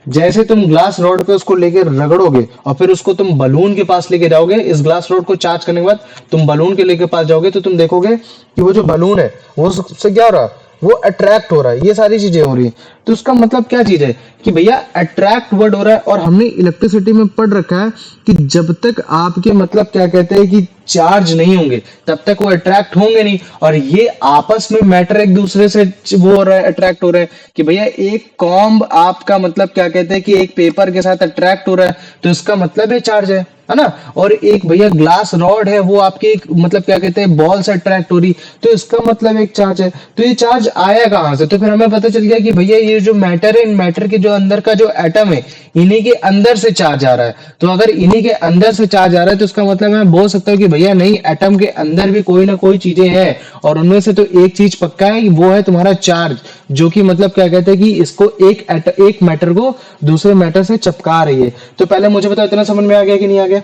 जैसे तुम ग्लास रॉड पे उसको लेके रगड़ोगे और फिर उसको तुम बलून के पास लेके जाओगे, इस ग्लास रॉड को चार्ज करने के बाद तुम बलून के लेके पास जाओगे, तो तुम देखोगे कि वो जो बलून है वो उससे क्या हो रहा है, वो अट्रैक्ट हो रहा है। ये सारी चीजें हो रही है। तो उसका मतलब क्या चीज है कि भैया अट्रैक्ट वर्ड हो रहा है। और हमने इलेक्ट्रिसिटी में पढ़ रखा है कि जब तक आपके मतलब क्या कहते हैं कि चार्ज नहीं होंगे, तब तक वो अट्रैक्ट होंगे नहीं। और ये आपस में मैटर एक दूसरे से वो हो रहा है, अट्रैक्ट हो रहा है कि भैया एक कॉम्ब आपका मतलब क्या कहते हैं कि एक पेपर के साथ अट्रैक्ट हो रहा है, तो इसका मतलब है चार्ज है ना। और एक भैया ग्लास रॉड है, वो आपके एक मतलब क्या कहते हैं बॉल से अट्रैक्ट हो रही, तो इसका मतलब एक चार्ज है। तो ये चार्ज आया कहाँ से? तो फिर हमें पता चल गया कि भैया ये जो मैटर है, इन मैटर के जो अंदर का जो एटम है, इन्हीं के अंदर से चार्ज आ रहा है। तो अगर इन्हीं के अंदर से चार्ज आ रहा है, तो इसका मतलब मैं बोल सकता हूँ कि भैया नहीं, एटम के अंदर भी कोई ना कोई चीजें हैं, और उनमें से तो एक चीज पक्का है, वो है तुम्हारा चार्ज, जो कि मतलब क्या कहते हैं कि इसको एक मैटर को दूसरे मैटर से चिपका रही है। तो पहले मुझे बताओ, इतना समझ में आ गया कि नहीं आ गया?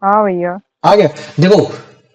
हाँ भैया। आ गया। देखो,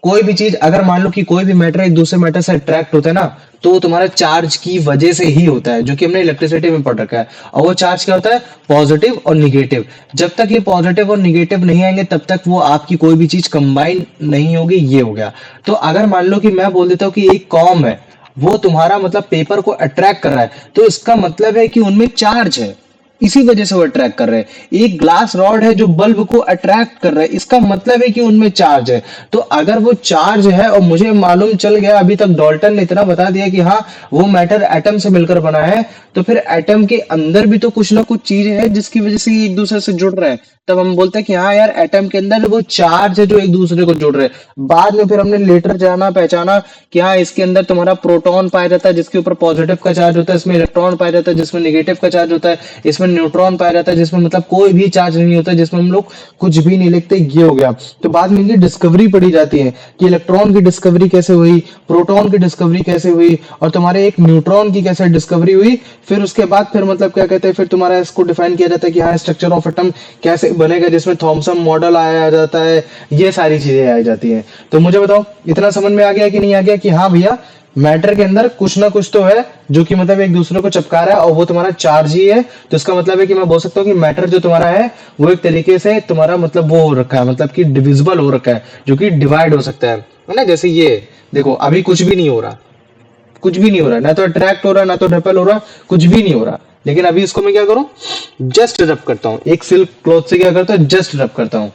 कोई भी चीज अगर मान लो कि कोई भी मैटर एक दूसरे मैटर से अट्रैक्ट होता है ना, तो वो तुम्हारा चार्ज की वजह से ही होता है, जो कि हमने इलेक्ट्रिसिटी में पढ़ रखा है। और वो चार्ज क्या होता है? पॉजिटिव और निगेटिव। जब तक ये पॉजिटिव और निगेटिव नहीं आएंगे, तब तक वो आपकी कोई भी चीज कंबाइन नहीं होगी। ये हो गया। तो अगर मान लो कि मैं बोल देता हूँ कि एक कॉम है, वो तुम्हारा मतलब पेपर को अट्रैक्ट कर रहा है, तो इसका मतलब है कि उनमें चार्ज है, इसी वजह से वो अट्रैक्ट कर रहे हैं। एक ग्लास रॉड है जो बल्ब को अट्रैक्ट कर रहा है, इसका मतलब है कि उनमें चार्ज है। तो अगर वो चार्ज है और मुझे मालूम चल गया, अभी तक डॉल्टन ने इतना बता दिया कि हाँ वो मैटर एटम से मिलकर बना है, तो फिर एटम के अंदर भी तो कुछ ना कुछ चीज है जिसकी वजह से ये एक दूसरे से जुड़ रहे हैं। तब हम बोलते हैं कि हाँ यार, एटम के अंदर वो चार्ज है जो एक दूसरे को जोड़ रहे हैं। बाद में फिर हमने लेटर जाना पहचाना कि हाँ, इसके अंदर तुम्हारा प्रोटॉन पाया जाता है जिसके ऊपर पॉजिटिव का चार्ज होता है, इसमें इलेक्ट्रॉन पाया जाता है जिसमें नेगेटिव का चार्ज होता है, इसमें न्यूट्रॉन पाया जाता है जिसमें मतलब कोई भी चार्ज नहीं होता, जिसमें हम लोग कुछ भी नहीं लिखते। ये हो गया। तो बाद में इनकी डिस्कवरी पढ़ी जाती है कि इलेक्ट्रॉन की डिस्कवरी कैसे हुई, प्रोटॉन की डिस्कवरी कैसे हुई, और तुम्हारे एक न्यूट्रॉन की कैसे डिस्कवरी हुई। फिर उसके बाद फिर मतलब क्या कहते हैं, फिर तुम्हारा इसको डिफाइन किया जाता है कि हाँ, स्ट्रक्चर ऑफ एटम कैसे बनेगा, जिसमें थॉमसन मॉडल आया जाता है। ये सारी चीजें आई जाती हैं। तो मुझे बताओ, इतना समझ में आ गया कि नहीं आ गया कि हाँ भैया, मैटर के अंदर कुछ ना कुछ तो है जो कि मतलब एक दूसरे को चिपका रहा है, और वो तुम्हारा चार्ज ही है। तो इसका मतलब है कि मैं बोल सकता हूँ कि मैटर जो तुम्हारा है, वो एक तरीके से तुम्हारा मतलब वो हो रखा है, मतलब कि डिविजिबल हो रखा है, जो कि डिवाइड हो सकता है ना। जैसे ये देखो, अभी कुछ भी नहीं हो रहा, कुछ भी नहीं हो रहा, ना तो अट्रैक्ट हो रहा, ना तो रिपेल हो रहा, कुछ भी नहीं हो रहा। लेकिन अभी इसको मैं क्या करूं, जस्ट रब करता हूं। एक सिल्क क्लॉथ से क्या करता हूं, जस्ट रब करता हूं।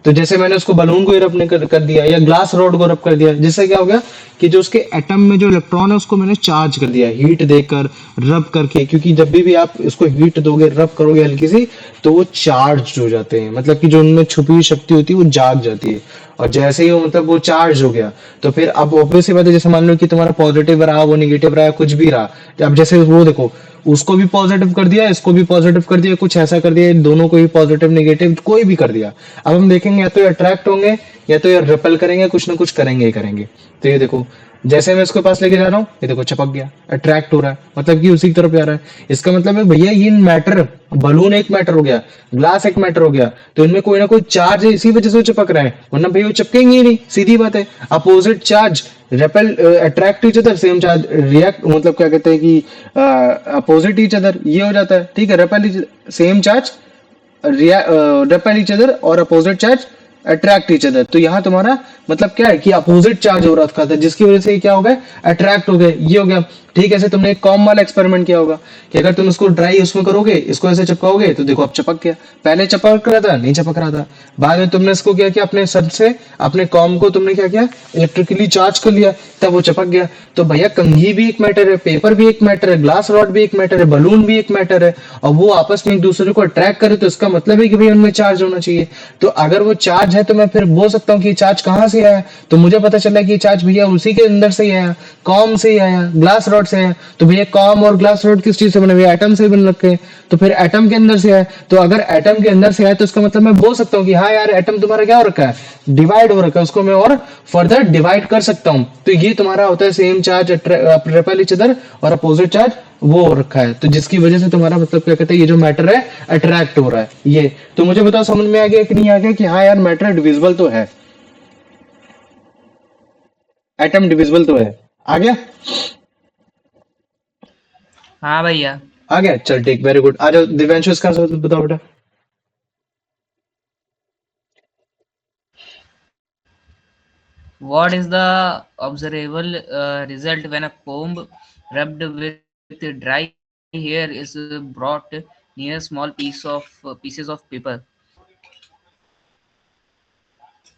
तो जैसे मैंने उसको बलून को रब कर दिया, या ग्लास रॉड को रब कर दिया, जिससे क्या हो गया कि जो उसके एटम में जो इलेक्ट्रॉन है उसको मैंने चार्ज कर दिया, हीट देकर, रब करके। क्योंकि जब भी आप इसको हीट दोगे, रब करोगे हल्की सी, तो वो चार्ज हो जाते हैं, मतलब कि जो उनमें छुपी हुई शक्ति होती है वो जाग जाती है। और जैसे ही वो मतलब वो चार्ज हो गया, तो फिर अब ऑब्वियस सी बात है, जैसे मान लो कि तुम्हारा पॉजिटिव रहा, वो निगेटिव रहा, कुछ भी रहा, अब जैसे वो देखो, उसको भी पॉजिटिव कर दिया, इसको भी पॉजिटिव कर दिया, कुछ ऐसा कर दिया, दोनों को ही पॉजिटिव निगेटिव कोई भी कर दिया। अब हम देखेंगे, या तो ये अट्रैक्ट होंगे या तो ये रिपेल करेंगे, कुछ ना कुछ करेंगे ही करेंगे। तो ये देखो, जैसे मैं इसके पास लेके जा रहा हूँ, ये देखो चिपक गया, अट्रैक्ट हो रहा है, मतलब कि उसी की तरफ जा रहा है। इसका मतलब है भैया, ये मैटर, बलून एक मैटर हो गया, ग्लास एक मैटर हो गया, तो इनमें कोई ना कोई चार्ज है, इसी वजह से वो चिपक रहा है, वरना भैया वो चिपकेंगे ही नहीं, सीधी बात है। Opposite charge repel, attract each other, same charge react, मतलब क्या कहते हैं कि अपोजिट ईच अदर, ये हो जाता है, ठीक है। Repel, same charge repel each other, और opposite charge attract each other. तो यहाँ तुम्हारा मतलब क्या है कि अपोजिट चार्ज हो रखा था, जिसकी वजह से ये क्या हो गए, अट्रैक्ट हो गए, ये हो गया। ठीक है, ऐसे तुमने एक कॉम वाला एक्सपेरिमेंट किया होगा कि अगर तुम इसको ड्राई उसमें करोगे, इसको ऐसे चिपकाओगे तो देखो अब चिपक गया। पहले चिपक रहा था, नहीं चिपक रहा था। बाद में तुमने इसको क्या किया, अपने सर से अपने कॉम को तुमने क्या किया, इलेक्ट्रिकली चार्ज कर लिया, तब वो चिपक गया। तो भैया कंघी भी एक मैटर है, पेपर भी एक मैटर है, ग्लास रॉड भी एक मैटर है, बलून भी एक मैटर है, और वो आपस में एक दूसरे को अट्रैक्ट करे तो इसका मतलब है कि भाई उनमें चार्ज होना चाहिए। तो अगर वो चार्ज है तो मैं फिर बोल सकता हूँ कि चार्ज कहाँ से आया, तो मुझे पता चला कि चार्ज भैया उसी के अंदर से ही आया, कॉम से ही आया, ग्लास रॉड से आया। तो भैया कॉम और ग्लास रॉड किस चीज से बने, भैया एटम से बन रखे हैं, तो फिर एटम के अंदर से आया। तो अगर एटम के अंदर से आया तो इसका मतलब मैं बोल सकता हूँ कि हाँ यार एटम तुम्हारा क्या हो रखा है, डिवाइड हो रखा है, उसको मैं और फर्दर डिवाइड कर सकता हूँ। तो ये तुम्हारा होता है same charge repel each other और अपोजिट चार्ज वो हो रखा है, तो जिसकी वजह से तुम्हारा मतलब क्या कहते हैं, ये जो मैटर है अट्रैक्ट हो रहा है ये। तो मुझे बताओ समझ में आ गया कि नहीं आ गया कि हाँ यार मैटर डिविजिबल तो है, एटम डिविजिबल तो है। आ गया, हाँ भैया। आ गया, चल ठीक, वेरी गुड। आ जाओ दिव्यांशु, इसका आंसर बताओ बेटा। What is the observable result when a comb rubbed with dry hair is brought near small pieces of paper?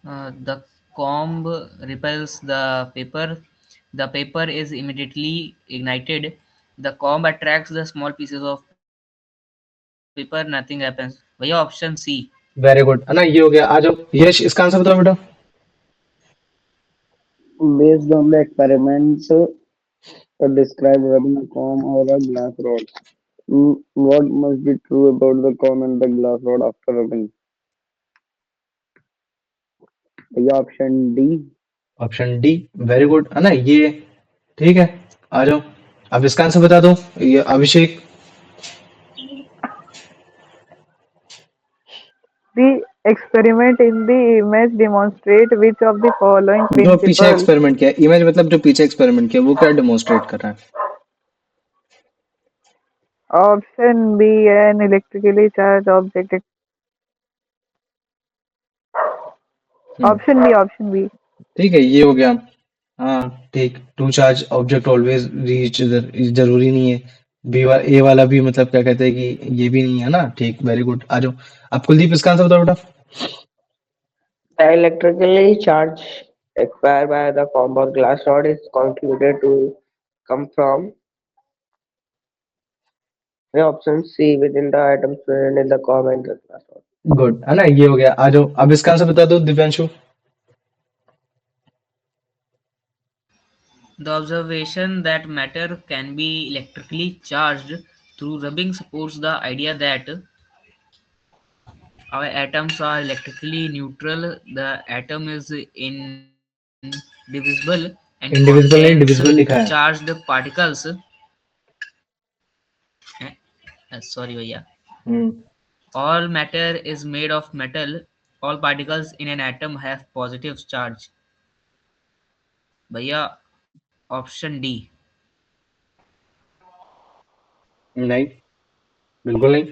The comb repels the paper. The paper is immediately ignited. The comb attracts the small pieces of paper. Nothing happens. भैया option C. Very good, है ना, ये हो गया। आ जाओ यश, इसका answer बताओ बेटा। Based on the experiments described rubbing a comb or a glass rod, what must be true about the comb and the glass rod after rubbing? भैया option D. Option D, very good, है ना ये। ठीक है, आ जाओ, अब इसका answer बता दो ये अभिषेक। The experiment in the image demonstrate which of the following जो पीछे principles? एक्सपेरिमेंट किया, इमेज मतलब जो पीछे एक्सपेरिमेंट किया वो क्या डेमोन्स्ट्रेट कर रहा है। Option B, an electrically charged object. Hmm, Option B. ठीक है, ये हो गया। हाँ ठीक, two charge object always reach, जरूरी नहीं है। ए वाला भी मतलब क्या कहते हैं कि ये भी नहीं है ना। ठीक, वेरी गुड, आ जाओ। अब कुलदीप इसका आंसर बताओ बेटा। The electrically charge acquired by the comb or glass rod is concluded to come from the option C within the atoms present in the comb and the glass rod. Good, है ना, ये हो गया। आ जाओ, अब इसका आंसर बता दो Divyanshu. The observation that matter can be electrically charged through rubbing supports the idea that our atoms are electrically neutral. The atom is indivisible and indivisible नहीं, contains डिविजिबल लिखा है। charged particles. Sorry, भैया. हम्म, All matter is made of metal. All particles in an atom have positive charge. भैया option D. नहीं, बिल्कुल नहीं।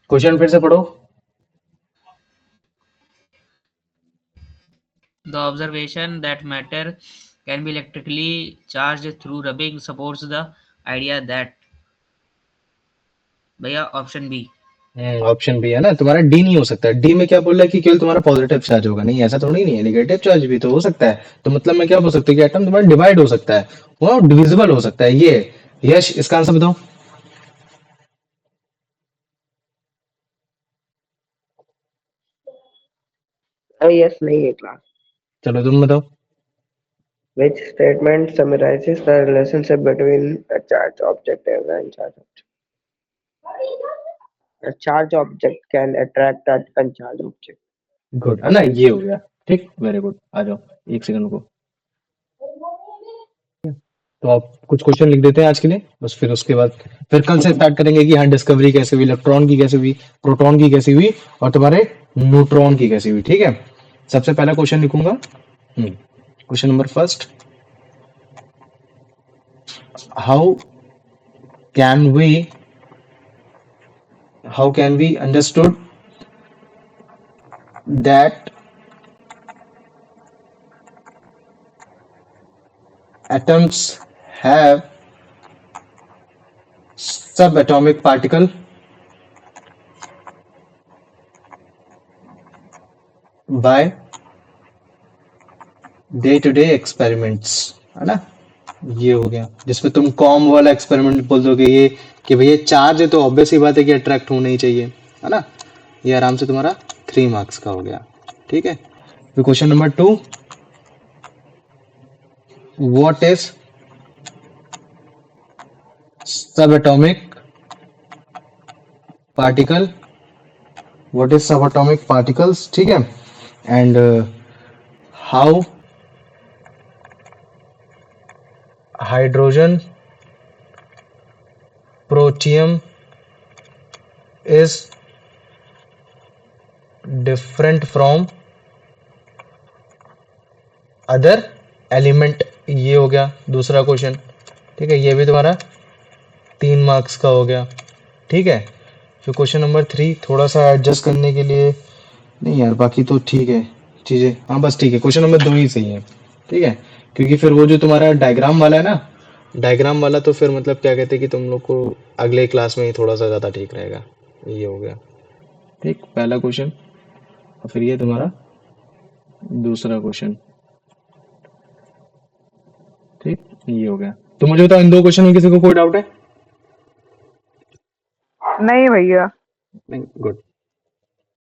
Question फिर से पढ़ो। The observation that matter can be electrically charged through rubbing supports the idea that भैया option B. Option B है ना तुम्हारा, डी नहीं हो सकता। डी में क्या बोल रहा है कि केवल तुम्हारा पॉजिटिव चार्ज होगा, नहीं ऐसा थोड़ी नहीं है, नेगेटिव चार्ज भी तो हो सकता है। तो मतलब मैं क्या बोल सकता हूँ कि एटम तुम्हारा डिवाइड हो सकता है, वो डिविजिबल हो सकता है ये। यश, इसका आंसर बताओ। Yes, नहीं है class. चलो तुम बताओ। Which statement summarizes the relationship between a charged object and an uncharged object? A charged object can attract an uncharged object. Good, है ना, ये हो गया। ठीक, वेरी गुड, आ जाओ, एक सेकंड को। तो आप कुछ क्वेश्चन लिख देते हैं आज के लिए, बस फिर उसके बाद फिर कल से स्टार्ट करेंगे कि हाँ डिस्कवरी कैसे हुई, इलेक्ट्रॉन की कैसे हुई, प्रोटॉन की कैसे हुई, और तुम्हारे न्यूट्रॉन की कैसे हुई। ठीक है, सबसे पहला क्वेश्चन लिखूंगा। Question number first, how can we how can we understood that atoms have subatomic particle by day to day experiments, है ना। ये हो गया जिसमें तुम कॉम वाला एक्सपेरिमेंट बोल दोगे ये कि भैया चार्ज है तो ऑब्वियस ही बात है कि अट्रैक्ट होना ही चाहिए, है ना। ये आराम से तुम्हारा 3 मार्क्स का हो गया। ठीक है, फिर क्वेश्चन नंबर 2, व्हाट इज सब एटॉमिक पार्टिकल, व्हाट इज सब एटॉमिक पार्टिकल्स, ठीक है। And how hydrogen protium is different from other element. ये हो गया दूसरा क्वेश्चन। ठीक है, ये भी तुम्हारा 3 मार्क्स का हो गया। ठीक है, फिर क्वेश्चन नंबर 3 थोड़ा सा एडजस्ट करने के लिए, नहीं यार बाकी तो ठीक है चीजें, हाँ बस ठीक है, क्वेश्चन नंबर 2 ही सही है। ठीक है, क्योंकि फिर वो जो तुम्हारा डायग्राम वाला है ना, डायग्राम वाला तो फिर मतलब क्या कहते हैं कि तुम लोग को अगले क्लास में ही थोड़ा सा ज्यादा ठीक रहेगा। ये हो गया ठीक, पहला क्वेश्चन, और फिर ये तुम्हारा दूसरा क्वेश्चन। ठीक, ये हो गया। तो मुझे बताओ इन 2 क्वेश्चन में किसी को कोई डाउट है? नहीं भैया। नहीं, गुड।